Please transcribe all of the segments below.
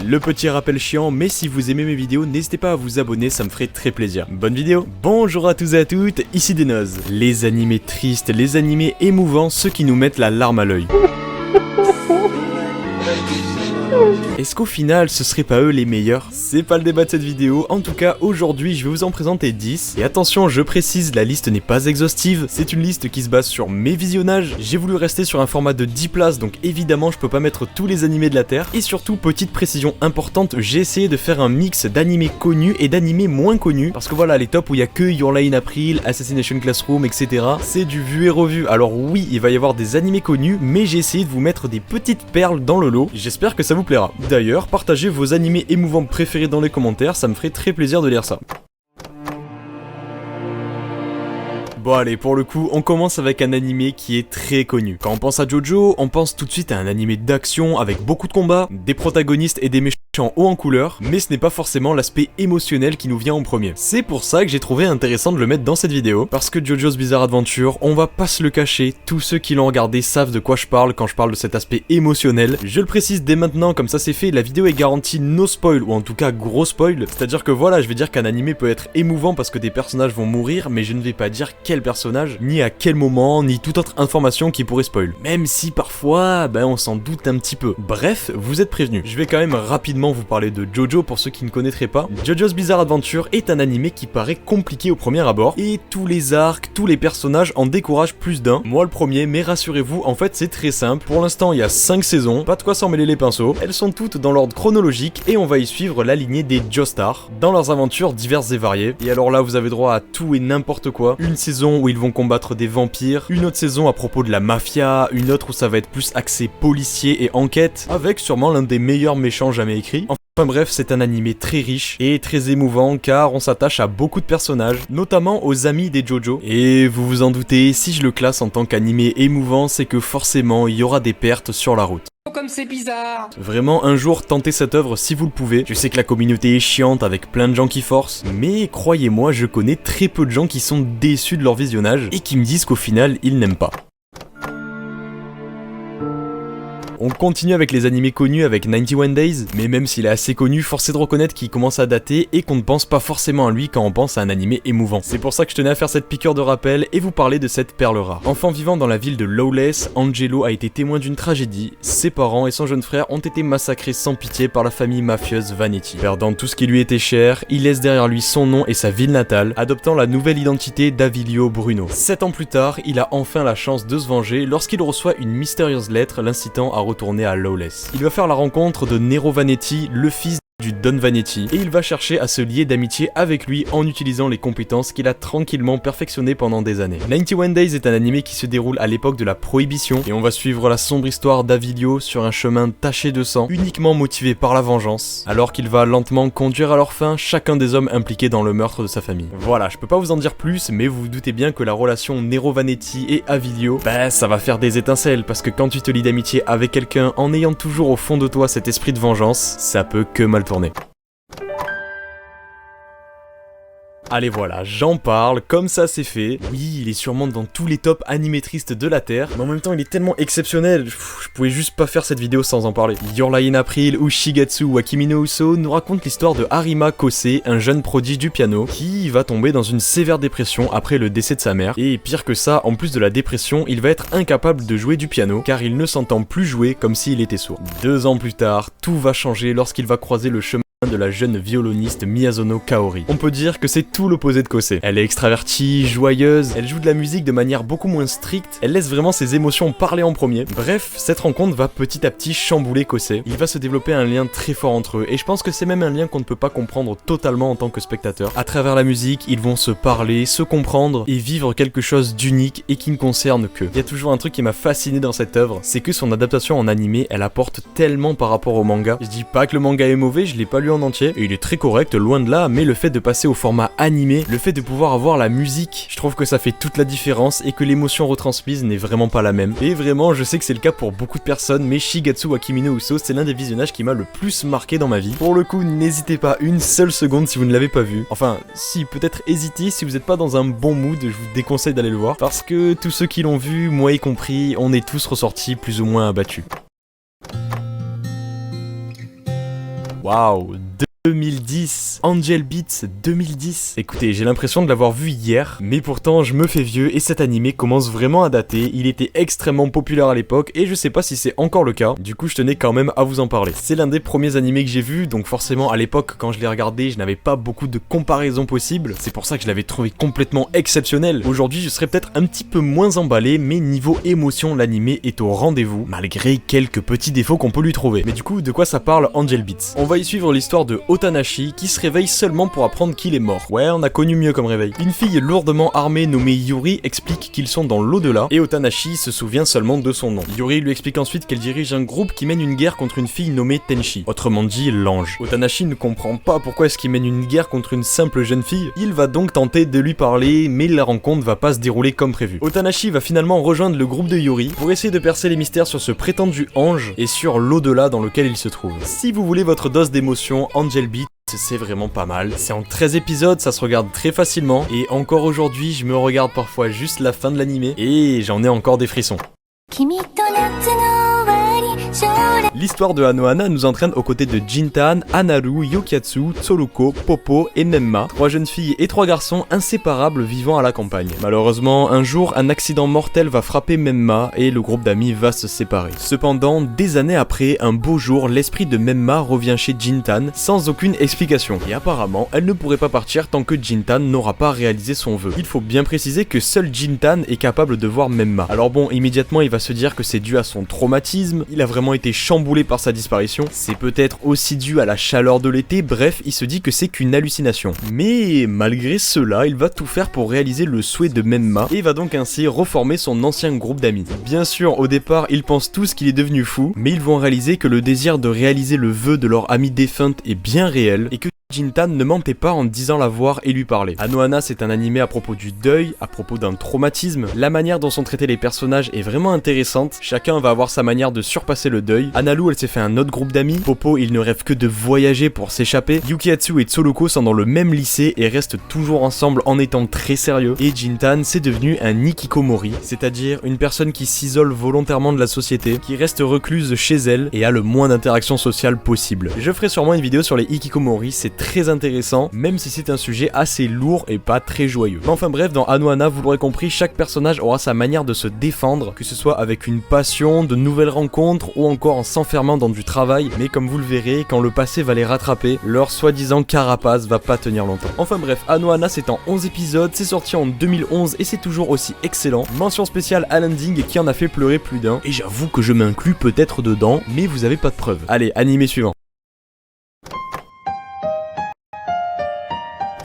le petit rappel chiant, mais si vous aimez mes vidéos, n'hésitez pas à vous abonner, ça me ferait très plaisir. Bonne vidéo. Bonjour à tous et à toutes, ici Denoz. Les animés tristes, les animés émouvants, ceux qui nous mettent la larme à l'œil. Est-ce qu'au final, ce serait pas eux les meilleurs? C'est pas le débat de cette vidéo, en tout cas, aujourd'hui, je vais vous en présenter 10. Et attention, je précise, la liste n'est pas exhaustive, c'est une liste qui se base sur mes visionnages. J'ai voulu rester sur un format de 10 places, donc évidemment, je peux pas mettre tous les animés de la Terre. Et surtout, petite précision importante, j'ai essayé de faire un mix d'animés connus et d'animés moins connus. Parce que voilà, les tops où il y a que Your Lie in April, Assassination Classroom, etc. C'est du vu et revu. Alors oui, il va y avoir des animés connus, mais j'ai essayé de vous mettre des petites perles dans le lot. J'espère que ça vous plaira. D'ailleurs, partagez vos animés émouvants préférés dans les commentaires, ça me ferait très plaisir de lire ça. Bon allez, pour le coup, on commence avec un animé qui est très connu. Quand on pense à Jojo, on pense tout de suite à un animé d'action avec beaucoup de combats, des protagonistes et des méchants haut en couleur, mais ce n'est pas forcément l'aspect émotionnel qui nous vient en premier. C'est pour ça que j'ai trouvé intéressant de le mettre dans cette vidéo, parce que Jojo's Bizarre Adventure, on va pas se le cacher, tous ceux qui l'ont regardé savent de quoi je parle quand je parle de cet aspect émotionnel. Je le précise dès maintenant, comme ça c'est fait, la vidéo est garantie no spoil, ou en tout cas gros spoil, c'est-à-dire que voilà, je vais dire qu'un animé peut être émouvant parce que des personnages vont mourir, mais je ne vais pas dire quel personnage, ni à quel moment, ni toute autre information qui pourrait spoil. Même si parfois, on s'en doute un petit peu. Bref, vous êtes prévenus. Je vais quand même rapidement vous parler de Jojo pour ceux qui ne connaîtraient pas. Jojo's Bizarre Adventure est un animé qui paraît compliqué au premier abord, et tous les arcs, tous les personnages en découragent plus d'un. Moi le premier, mais rassurez-vous, en fait c'est très simple. Pour l'instant il y a 5 saisons, pas de quoi s'en mêler les pinceaux. Elles sont toutes dans l'ordre chronologique, et on va y suivre la lignée des Joestar, dans leurs aventures diverses et variées. Et alors là vous avez droit à tout et n'importe quoi. Une saison où ils vont combattre des vampires, une autre saison à propos de la mafia, une autre où ça va être plus axé policier et enquête, avec sûrement l'un des meilleurs méchants jamais écrits. Enfin bref, c'est un animé très riche et très émouvant car on s'attache à beaucoup de personnages, notamment aux amis des Jojo. Et vous vous en doutez, si je le classe en tant qu'animé émouvant, c'est que forcément il y aura des pertes sur la route. Comme c'est bizarre. Vraiment, un jour, tentez cette œuvre si vous le pouvez. Je sais que la communauté est chiante avec plein de gens qui forcent, mais croyez-moi, je connais très peu de gens qui sont déçus de leur visionnage et qui me disent qu'au final, ils n'aiment pas. On continue avec les animés connus avec 91 Days, mais même s'il est assez connu, force est de reconnaître qu'il commence à dater et qu'on ne pense pas forcément à lui quand on pense à un animé émouvant. C'est pour ça que je tenais à faire cette piqûre de rappel et vous parler de cette perle rare. Enfant vivant dans la ville de Lawless, Angelo a été témoin d'une tragédie. Ses parents et son jeune frère ont été massacrés sans pitié par la famille mafieuse Vanetti. Perdant tout ce qui lui était cher, il laisse derrière lui son nom et sa ville natale, adoptant la nouvelle identité d'Avilio Bruno. 7 ans plus tard, il a enfin la chance de se venger lorsqu'il reçoit une mystérieuse lettre l'incitant à retourner à Lawless. Il va faire la rencontre de Nero Vanetti, le fils du Don Vanetti, et il va chercher à se lier d'amitié avec lui en utilisant les compétences qu'il a tranquillement perfectionnées pendant des années. 91 Days est un animé qui se déroule à l'époque de la Prohibition, et on va suivre la sombre histoire d'Avilio sur un chemin taché de sang, uniquement motivé par la vengeance, alors qu'il va lentement conduire à leur fin chacun des hommes impliqués dans le meurtre de sa famille. Voilà, je peux pas vous en dire plus, mais vous vous doutez bien que la relation Nero Vanetti et Avilio, ça va faire des étincelles, parce que quand tu te lis d'amitié avec quelqu'un en ayant toujours au fond de toi cet esprit de vengeance, ça peut que mal tourner. Allez voilà, j'en parle, comme ça c'est fait. Oui, il est sûrement dans tous les tops animétristes de la Terre, mais en même temps il est tellement exceptionnel, je pouvais juste pas faire cette vidéo sans en parler. Your Lie in April ou Shigatsu wa Kimi no Uso nous raconte l'histoire de Harima Kosei, un jeune prodige du piano, qui va tomber dans une sévère dépression après le décès de sa mère. Et pire que ça, en plus de la dépression, il va être incapable de jouer du piano, car il ne s'entend plus jouer comme s'il était sourd. 2 ans plus tard, tout va changer lorsqu'il va croiser le chemin de la jeune violoniste Miyazono Kaori. On peut dire que c'est tout l'opposé de Kosei. Elle est extravertie, joyeuse, elle joue de la musique de manière beaucoup moins stricte, elle laisse vraiment ses émotions parler en premier. Bref, cette rencontre va petit à petit chambouler Kosei. Il va se développer un lien très fort entre eux, et je pense que c'est même un lien qu'on ne peut pas comprendre totalement en tant que spectateur. À travers la musique, ils vont se parler, se comprendre, et vivre quelque chose d'unique et qui ne concerne qu'eux. Il y a toujours un truc qui m'a fasciné dans cette œuvre, c'est que son adaptation en animé, elle apporte tellement par rapport au manga. Je dis pas que le manga est mauvais, je l'ai pas lu en entier, et il est très correct, loin de là, mais le fait de passer au format animé, le fait de pouvoir avoir la musique, je trouve que ça fait toute la différence et que l'émotion retransmise n'est vraiment pas la même. Et vraiment, je sais que c'est le cas pour beaucoup de personnes, mais Shigatsu wa Kimi no Uso, c'est l'un des visionnages qui m'a le plus marqué dans ma vie. Pour le coup, n'hésitez pas une seule seconde si vous ne l'avez pas vu. Enfin, si, peut-être hésitez, si vous n'êtes pas dans un bon mood, je vous déconseille d'aller le voir, parce que tous ceux qui l'ont vu, moi y compris, on est tous ressortis plus ou moins abattus. Waouh, 2010, Angel Beats 2010. Écoutez, j'ai l'impression de l'avoir vu hier, mais pourtant je me fais vieux et cet animé commence vraiment à dater. Il était extrêmement populaire à l'époque et je sais pas si c'est encore le cas. Du coup, je tenais quand même à vous en parler. C'est l'un des premiers animés que j'ai vu, donc forcément à l'époque quand je l'ai regardé, je n'avais pas beaucoup de comparaisons possibles. C'est pour ça que je l'avais trouvé complètement exceptionnel. Aujourd'hui, je serais peut-être un petit peu moins emballé, mais niveau émotion, l'animé est au rendez-vous, malgré quelques petits défauts qu'on peut lui trouver. Mais du coup, de quoi ça parle Angel Beats? On va y suivre l'histoire de Otanashi qui se réveille seulement pour apprendre qu'il est mort. Ouais, on a connu mieux comme réveil. Une fille lourdement armée nommée Yuri explique qu'ils sont dans l'au-delà et Otanashi se souvient seulement de son nom. Yuri lui explique ensuite qu'elle dirige un groupe qui mène une guerre contre une fille nommée Tenchi, autrement dit l'ange. Otanashi ne comprend pas pourquoi est-ce qu'il mène une guerre contre une simple jeune fille. Il va donc tenter de lui parler, mais la rencontre va pas se dérouler comme prévu. Otanashi va finalement rejoindre le groupe de Yuri pour essayer de percer les mystères sur ce prétendu ange et sur l'au-delà dans lequel il se trouve. Si vous voulez votre dose d'émotion, Angel Beats, c'est vraiment pas mal. C'est en 13 épisodes, ça se regarde très facilement. Et encore aujourd'hui, je me regarde parfois juste la fin de l'animé et j'en ai encore des frissons. L'histoire de Anohana nous entraîne aux côtés de Jintan, Hanaru, Yokiatsu, Tsoluko, Popo et Nemma, 3 jeunes filles et 3 garçons inséparables vivant à la campagne. Malheureusement, un jour, un accident mortel va frapper Memma et le groupe d'amis va se séparer. Cependant, des années après, un beau jour, l'esprit de Memma revient chez Jintan sans aucune explication. Et apparemment, elle ne pourrait pas partir tant que Jintan n'aura pas réalisé son vœu. Il faut bien préciser que seul Jintan est capable de voir Memma. Alors bon, immédiatement, il va se dire que c'est dû à son traumatisme, il a vraiment été chamboulé par sa disparition, c'est peut-être aussi dû à la chaleur de l'été, bref, il se dit que c'est qu'une hallucination. Mais malgré cela, il va tout faire pour réaliser le souhait de Memma et va donc ainsi reformer son ancien groupe d'amis. Bien sûr, au départ, ils pensent tous qu'il est devenu fou, mais ils vont réaliser que le désir de réaliser le vœu de leur amie défunte est bien réel et que Jintan ne mentait pas en disant la voir et lui parler. Anohana, c'est un animé à propos du deuil, à propos d'un traumatisme. La manière dont sont traités les personnages est vraiment intéressante. Chacun va avoir sa manière de surpasser le deuil. Hanaru, elle s'est fait un autre groupe d'amis. Popo, il ne rêve que de voyager pour s'échapper. Yukiatsu et Tsoluko sont dans le même lycée et restent toujours ensemble en étant très sérieux. Et Jintan, c'est devenu un Ikikomori, c'est-à-dire une personne qui s'isole volontairement de la société, qui reste recluse chez elle et a le moins d'interaction sociale possible. Je ferai sûrement une vidéo sur les Ikikomori, c'est très intéressant, même si c'est un sujet assez lourd et pas très joyeux. Mais enfin bref, dans Anohana, vous l'aurez compris, chaque personnage aura sa manière de se défendre, que ce soit avec une passion, de nouvelles rencontres ou encore en s'enfermant dans du travail, mais comme vous le verrez, quand le passé va les rattraper, leur soi-disant carapace va pas tenir longtemps. Enfin bref, Anohana c'est en 11 épisodes, c'est sorti en 2011 et c'est toujours aussi excellent. Mention spéciale à l'ending qui en a fait pleurer plus d'un, et j'avoue que je m'inclus peut-être dedans, mais vous avez pas de preuves. Allez, animé suivant.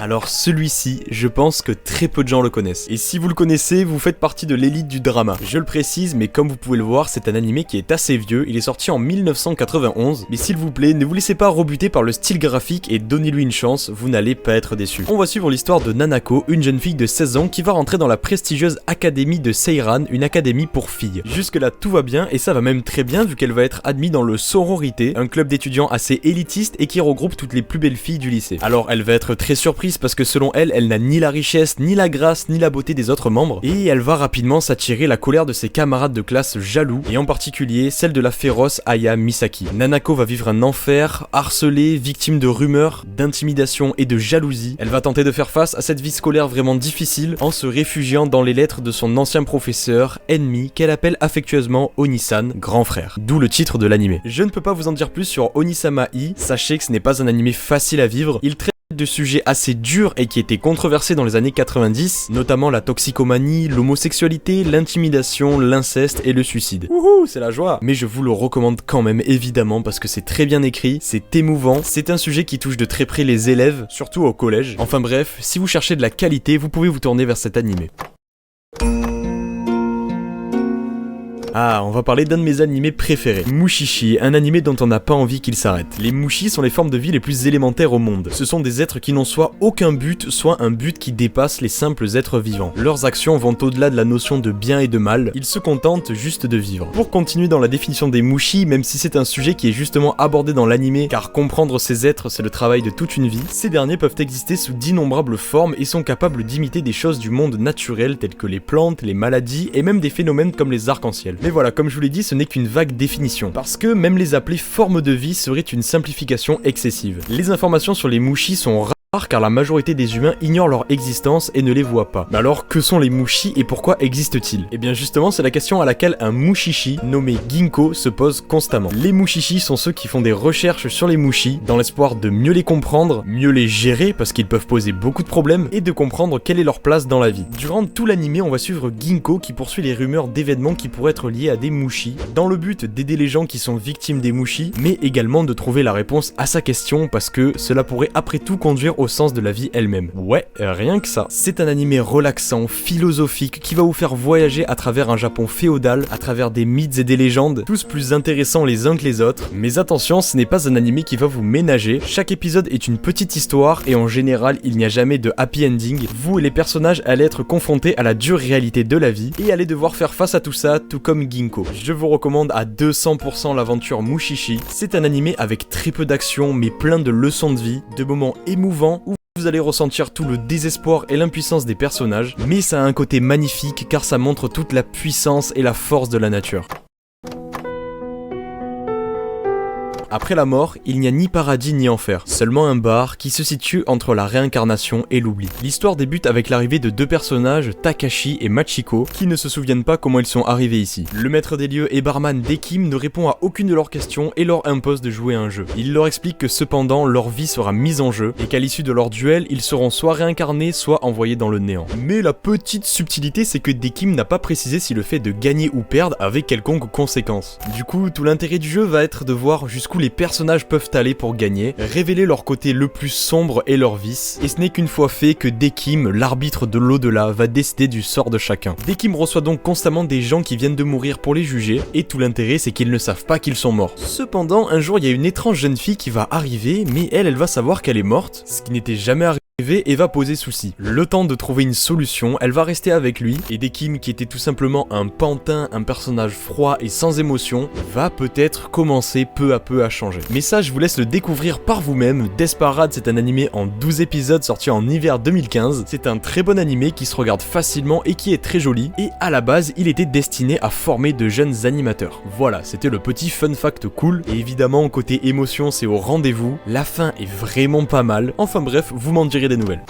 Alors celui-ci, je pense que très peu de gens le connaissent. Et si vous le connaissez, vous faites partie de l'élite du drama. Je le précise, mais comme vous pouvez le voir, c'est un animé qui est assez vieux. Il est sorti en 1991. Mais s'il vous plaît, ne vous laissez pas rebuter par le style graphique et donnez-lui une chance, vous n'allez pas être déçus. On va suivre l'histoire de Nanako, une jeune fille de 16 ans qui va rentrer dans la prestigieuse académie de Seiran, une académie pour filles. Jusque là tout va bien et ça va même très bien vu qu'elle va être admise dans le Sororité, un club d'étudiants assez élitiste et qui regroupe toutes les plus belles filles du lycée. Alors elle va être très surprise parce que selon elle, elle n'a ni la richesse, ni la grâce, ni la beauté des autres membres, et elle va rapidement s'attirer la colère de ses camarades de classe jaloux, et en particulier celle de la féroce Aya Misaki. Nanako va vivre un enfer, harcelée, victime de rumeurs, d'intimidation et de jalousie. Elle va tenter de faire face à cette vie scolaire vraiment difficile en se réfugiant dans les lettres de son ancien professeur, ennemi, qu'elle appelle affectueusement Onisan, grand frère. D'où le titre de l'animé. Je ne peux pas vous en dire plus sur Onisama I, sachez que ce n'est pas un animé facile à vivre, il traite de sujets assez durs et qui étaient controversés dans les années 90, notamment la toxicomanie, l'homosexualité, l'intimidation, l'inceste et le suicide. Wouhou, c'est la joie! Mais je vous le recommande quand même évidemment parce que c'est très bien écrit, c'est émouvant, c'est un sujet qui touche de très près les élèves, surtout au collège. Enfin bref, si vous cherchez de la qualité, vous pouvez vous tourner vers cet animé. Ah, on va parler d'un de mes animés préférés, Mushishi, un animé dont on n'a pas envie qu'il s'arrête. Les Mushi sont les formes de vie les plus élémentaires au monde. Ce sont des êtres qui n'ont soit aucun but, soit un but qui dépasse les simples êtres vivants. Leurs actions vont au-delà de la notion de bien et de mal, ils se contentent juste de vivre. Pour continuer dans la définition des Mushi, même si c'est un sujet qui est justement abordé dans l'animé, car comprendre ces êtres c'est le travail de toute une vie, ces derniers peuvent exister sous d'innombrables formes et sont capables d'imiter des choses du monde naturel telles que les plantes, les maladies et même des phénomènes comme les arcs-en-ciel. Mais voilà, comme je vous l'ai dit, ce n'est qu'une vague définition, parce que même les appeler forme de vie serait une simplification excessive. Les informations sur les Mushi sont rares car la majorité des humains ignorent leur existence et ne les voient pas. Mais alors, que sont les Mushi et pourquoi existent-ils? Et bien justement, c'est la question à laquelle un Mushishi, nommé Ginko, se pose constamment. Les Mushishi sont ceux qui font des recherches sur les Mushi, dans l'espoir de mieux les comprendre, mieux les gérer, parce qu'ils peuvent poser beaucoup de problèmes, et de comprendre quelle est leur place dans la vie. Durant tout l'anime, on va suivre Ginko qui poursuit les rumeurs d'événements qui pourraient être liés à des Mushi, dans le but d'aider les gens qui sont victimes des Mushi, mais également de trouver la réponse à sa question, parce que cela pourrait après tout conduire au sens de la vie elle-même. Ouais, rien que ça. C'est un animé relaxant, philosophique, qui va vous faire voyager à travers un Japon féodal, à travers des mythes et des légendes, tous plus intéressants les uns que les autres. Mais attention, ce n'est pas un animé qui va vous ménager. Chaque épisode est une petite histoire et en général, il n'y a jamais de happy ending. Vous et les personnages allez être confrontés à la dure réalité de la vie et allez devoir faire face à tout ça, tout comme Ginko. Je vous recommande à 200% l'aventure Mushishi. C'est un animé avec très peu d'action mais plein de leçons de vie, de moments émouvants où vous allez ressentir tout le désespoir et l'impuissance des personnages, mais ça a un côté magnifique car ça montre toute la puissance et la force de la nature. Après la mort, il n'y a ni paradis ni enfer, seulement un bar qui se situe entre la réincarnation et l'oubli. L'histoire débute avec l'arrivée de deux personnages, Takashi et Machiko, qui ne se souviennent pas comment ils sont arrivés ici. Le maître des lieux et barman Dekim ne répond à aucune de leurs questions et leur impose de jouer à un jeu. Il leur explique que cependant, leur vie sera mise en jeu et qu'à l'issue de leur duel, ils seront soit réincarnés, soit envoyés dans le néant. Mais la petite subtilité, c'est que Dekim n'a pas précisé si le fait de gagner ou perdre avait quelconque conséquence. Du coup, tout l'intérêt du jeu va être de voir jusqu'où les personnages peuvent aller pour gagner, révéler leur côté le plus sombre et leurs vices, et ce n'est qu'une fois fait que Dekim, l'arbitre de l'au-delà, va décider du sort de chacun. Dekim reçoit donc constamment des gens qui viennent de mourir pour les juger, et tout l'intérêt c'est qu'ils ne savent pas qu'ils sont morts. Cependant, un jour il y a une étrange jeune fille qui va arriver, mais elle va savoir qu'elle est morte, ce qui n'était jamais arrivé et va poser souci. Le temps de trouver une solution, elle va rester avec lui, et Dekim, qui était tout simplement un pantin, un personnage froid et sans émotion, va peut-être commencer peu à peu à changer. Mais ça, je vous laisse le découvrir par vous-même. Desperate, c'est un animé en 12 épisodes sorti en hiver 2015. C'est un très bon animé qui se regarde facilement et qui est très joli, et à la base, il était destiné à former de jeunes animateurs. Voilà, c'était le petit fun fact cool, et évidemment, côté émotion, c'est au rendez-vous. La fin est vraiment pas mal. Enfin bref, vous m'en direz des nouvelles.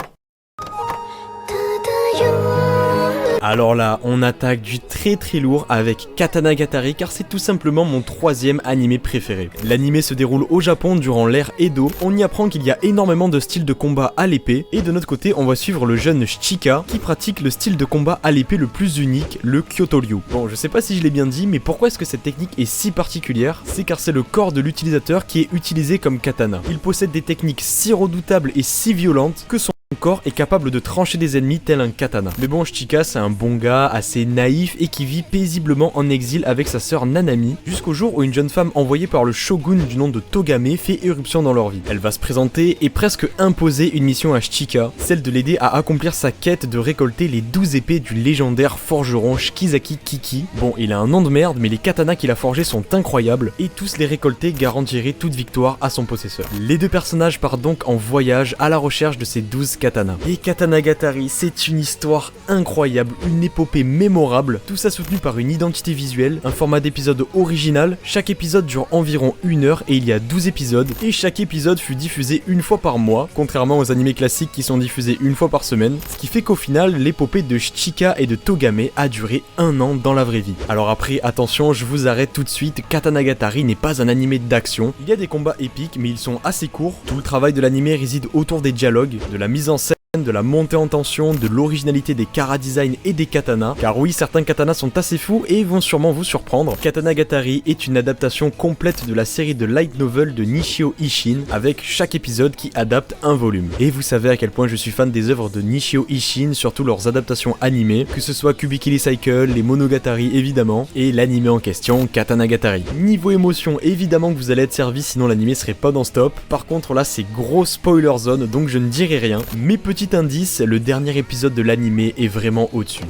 Alors là, on attaque du très lourd avec Katanagatari car c'est tout simplement mon troisième animé préféré. L'animé se déroule au Japon durant l'ère Edo, on y apprend qu'il y a énormément de styles de combat à l'épée, et de notre côté on va suivre le jeune Chika qui pratique le style de combat à l'épée le plus unique, le Kyoto-ryu. Bon, je sais pas si je l'ai bien dit, mais pourquoi est-ce que cette technique est si particulière? C'est car c'est le corps de l'utilisateur qui est utilisé comme katana. Il possède des techniques si redoutables et si violentes que son corps est capable de trancher des ennemis tel un katana. Mais bon, Chika c'est un bon gars, assez naïf et qui vit paisiblement en exil avec sa sœur Nanami, jusqu'au jour où une jeune femme envoyée par le shogun du nom de Togame fait éruption dans leur vie. Elle va se présenter et presque imposer une mission à Chika, celle de l'aider à accomplir sa quête de récolter les 12 épées du légendaire forgeron Shikizaki Kiki. Bon, il a un nom de merde, mais les katanas qu'il a forgés sont incroyables, et tous les récolter garantirait toute victoire à son possesseur. Les deux personnages partent donc en voyage à la recherche de ces 12 katana. Et Katanagatari, c'est une histoire incroyable, une épopée mémorable, tout ça soutenu par une identité visuelle, un format d'épisode original. Chaque épisode dure environ 1 heure et il y a 12 épisodes, et chaque épisode fut diffusé une fois par mois, contrairement aux animés classiques qui sont diffusés une fois par semaine, ce qui fait qu'au final, l'épopée de Chika et de Togame a duré 1 an dans la vraie vie. Alors après, attention, je vous arrête tout de suite, Katanagatari n'est pas un animé d'action, il y a des combats épiques mais ils sont assez courts, tout le travail de l'animé réside autour des dialogues, de la mise en scène, de la montée en tension, de l'originalité des chara-design et des katanas, car oui, certains katanas sont assez fous et vont sûrement vous surprendre. Katanagatari est une adaptation complète de la série de light novel de Nishio Ishin, avec chaque épisode qui adapte un volume. Et vous savez à quel point je suis fan des œuvres de Nishio Ishin, surtout leurs adaptations animées, que ce soit Kubikili Cycle, les Monogatari évidemment, et l'animé en question, Katanagatari. Niveau émotion, évidemment que vous allez être servi, sinon l'animé serait pas dans stop. Par contre là, c'est gros spoiler zone, donc je ne dirai rien. Mais petit indice, le dernier épisode de l'animé est vraiment au-dessus.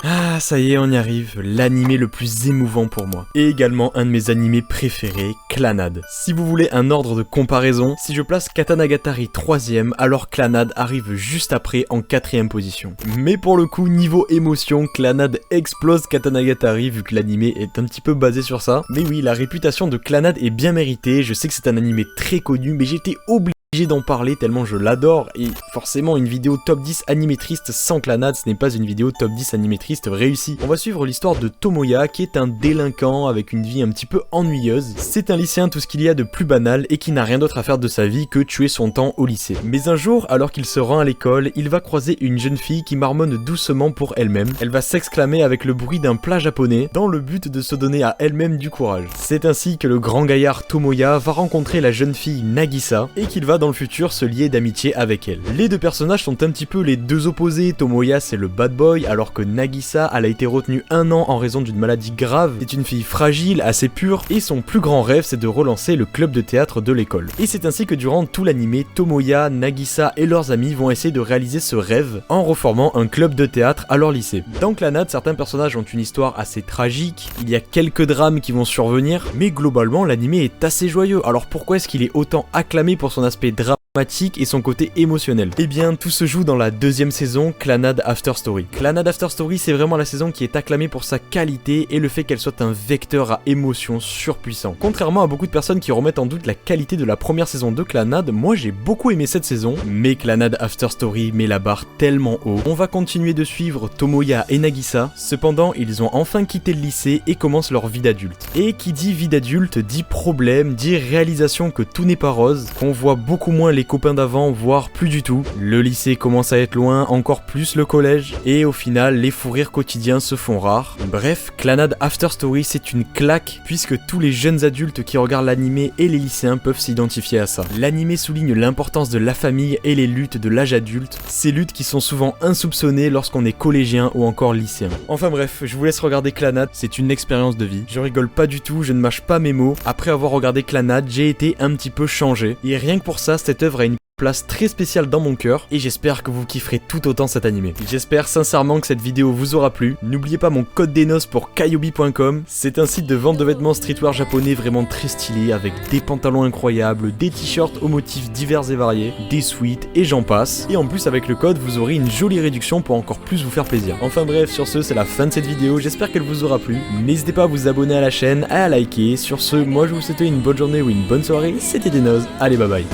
Ah, Ah ça y est, on y arrive, l'animé le plus émouvant pour moi. Et également un de mes animés préférés, Clannad. Si vous voulez un ordre de comparaison, si je place Katanagatari 3ème, alors Clannad arrive juste après en 4ème position. Mais pour le coup, niveau émotion, Clannad explose Katanagatari vu que l'animé est un petit peu basé sur ça. Mais oui, la réputation de Clannad est bien méritée, je sais que c'est un animé très connu, mais j'étais obligé d'en parler tellement je l'adore, et forcément une vidéo top 10 animé triste sans Clannad, ce n'est pas une vidéo top 10 animé triste réussie. On va suivre l'histoire de Tomoya qui est un délinquant avec une vie un petit peu ennuyeuse. C'est un lycéen tout ce qu'il y a de plus banal et qui n'a rien d'autre à faire de sa vie que tuer son temps au lycée. Mais un jour, alors qu'il se rend à l'école, il va croiser une jeune fille qui marmonne doucement pour elle-même. Elle va s'exclamer avec le bruit d'un plat japonais dans le but de se donner à elle-même du courage. C'est ainsi que le grand gaillard Tomoya va rencontrer la jeune fille Nagisa et qu'il va dans le futur se lier d'amitié avec elle. Les deux personnages sont un petit peu les deux opposés. Tomoya c'est le bad boy alors que Nagisa elle a été retenue 1 an en raison d'une maladie grave. C'est une fille fragile, assez pure et son plus grand rêve c'est de relancer le club de théâtre de l'école. Et c'est ainsi que durant tout l'animé, Tomoya, Nagisa et leurs amis vont essayer de réaliser ce rêve en reformant un club de théâtre à leur lycée. Dans Clannad, certains personnages ont une histoire assez tragique, il y a quelques drames qui vont survenir, mais globalement l'animé est assez joyeux. Alors pourquoi est-ce qu'il est autant acclamé pour son aspect dramatique et son côté émotionnel? Eh bien, tout se joue dans la 2ème saison, Clannad After Story. Clannad After Story, c'est vraiment la saison qui est acclamée pour sa qualité et le fait qu'elle soit un vecteur à émotions surpuissant. Contrairement à beaucoup de personnes qui remettent en doute la qualité de la première saison de Clannad, moi j'ai beaucoup aimé cette saison, mais Clannad After Story met la barre tellement haut. On va continuer de suivre Tomoya et Nagisa, cependant ils ont enfin quitté le lycée et commencent leur vie d'adulte. Et qui dit vie d'adulte dit problème, dit réalisation que tout n'est pas rose, qu'on voit beaucoup moins les copains d'avant, voire plus du tout. Le lycée commence à être loin, encore plus le collège, et au final, les fous rires quotidiens se font rares. Bref, Clannad After Story, c'est une claque, puisque tous les jeunes adultes qui regardent l'animé et les lycéens peuvent s'identifier à ça. L'animé souligne l'importance de la famille et les luttes de l'âge adulte, ces luttes qui sont souvent insoupçonnées lorsqu'on est collégien ou encore lycéen. Enfin bref, je vous laisse regarder Clannad, c'est une expérience de vie. Je rigole pas du tout, je ne mâche pas mes mots. Après avoir regardé Clannad, j'ai été un petit peu changé, et rien que pour ça, cette œuvre a une place très spéciale dans mon cœur et j'espère que vous kifferez tout autant cet animé. J'espère sincèrement que cette vidéo vous aura plu. N'oubliez pas mon code des noces pour kayobi.com. C'est un site de vente de vêtements streetwear japonais vraiment très stylé avec des pantalons incroyables, des t-shirts aux motifs divers et variés, des sweats et j'en passe. Et en plus avec le code vous aurez une jolie réduction pour encore plus vous faire plaisir. Enfin bref, sur ce c'est la fin de cette vidéo, j'espère qu'elle vous aura plu. N'hésitez pas à vous abonner à la chaîne, à liker. Sur ce, moi je vous souhaite une bonne journée ou une bonne soirée. C'était des nozes, allez bye bye.